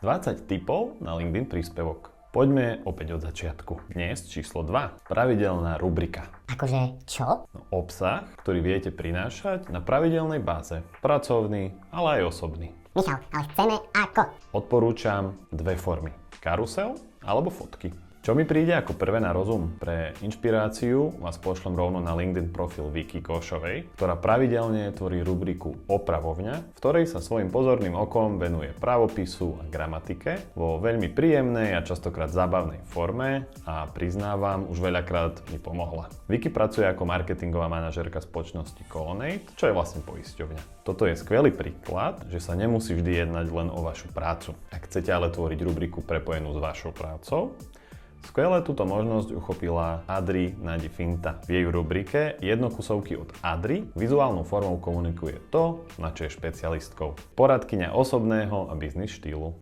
20 tipov na LinkedIn príspevok. Poďme opäť od začiatku. Dnes číslo 2. Pravidelná rubrika. Akože čo? Obsah, ktorý viete prinášať na pravidelnej báze. Pracovný, ale aj osobný. Michal, ale chceme ako? Odporúčam dve formy. Karusel alebo fotky. Čo mi príde ako prvé na rozum? Pre inšpiráciu vás pošlem rovno na LinkedIn profil Viki Košovej, ktorá pravidelne tvorí rubriku Opravovňa, v ktorej sa svojim pozorným okom venuje pravopisu a gramatike vo veľmi príjemnej a častokrát zábavnej forme a priznávam, už veľakrát mi pomohla. Viki pracuje ako marketingová manažérka spoločnosti Colonnade, čo je vlastne poisťovňa. Toto je skvelý príklad, že sa nemusí vždy jednať len o vašu prácu. Ak chcete ale tvoriť rubriku prepojenú s vašou prácou, skvelé túto možnosť uchopila Adri Nadi Finta. V jej rubrike Jednokusovky od Adri vizuálnou formou komunikuje to, na čo je špecialistkou. Poradkyňa osobného a biznis štýlu.